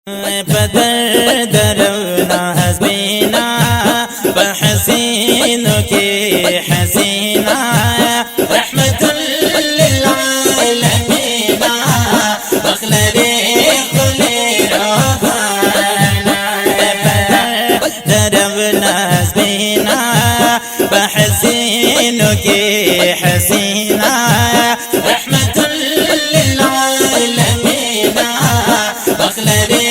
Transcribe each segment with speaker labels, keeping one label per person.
Speaker 1: بدر درنا حسبينا بحسينك حسينا رحمة للعالمين بخلري خلي روحانا بدر درنا حسبينا بحسينك حسينا رحمة للعالمين بخلري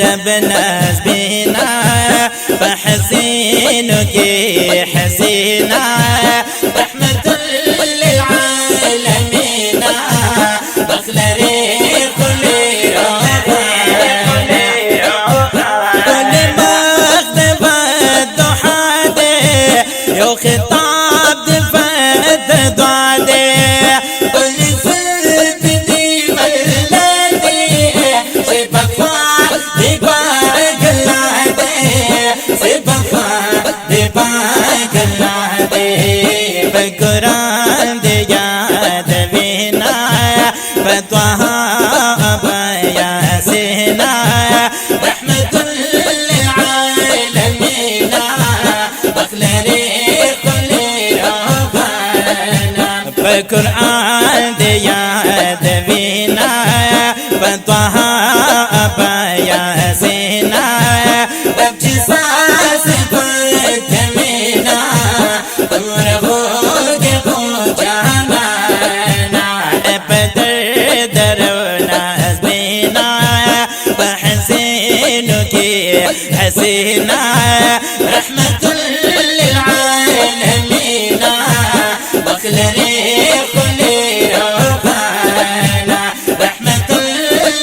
Speaker 1: ربنا حسبينا فحسينك حسينا رحمة للعالمين بخلري خلي كل ما اختفت ضحادي يو خطاب دفت دعادي كل سلبني ملادي بقران دياد بينا فتوها أبايا سينا رحمة للعالمين بخلري خلي روحانا بقران دياد بينا فتوها أبايا سينا ربجي ساس فتمينا حسينا رحمة للعالمين بخلري خلي روحانا رحمة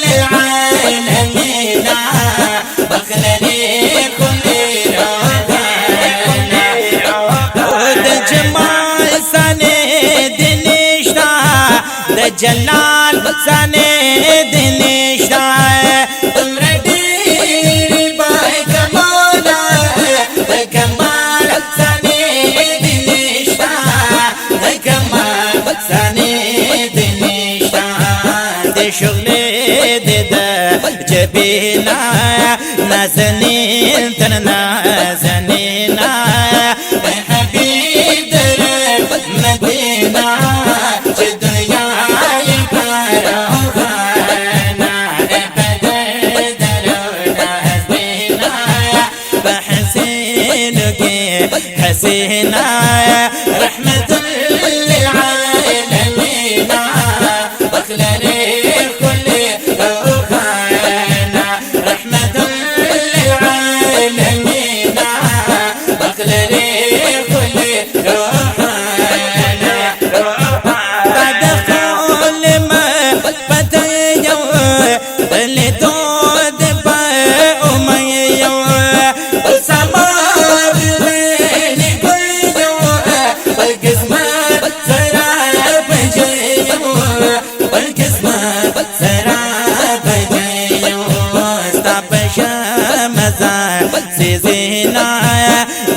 Speaker 1: للعالمين بخلري خلي روحانا ده جمال سند نشتا ده جلال سند نشتا شغلي ددا جبينا نازنين تنازنينا حبيب درب مدينة الدنيا يكرهنا بدر درنا حسبينا بحسينك حسينا رحمة للعالمين بخلري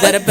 Speaker 1: درب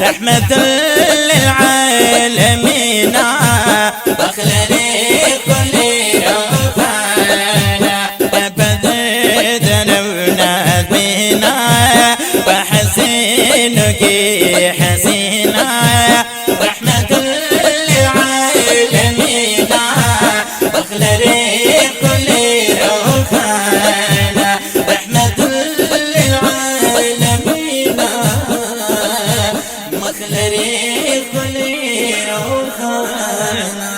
Speaker 1: رحمة للعالمين بخلري خلي روحانا بدر درنا بينا بحسين عينك حسينة رحمة للعالمين بخلري كل روخانا رحمة للعالمين بخلري كل روخانا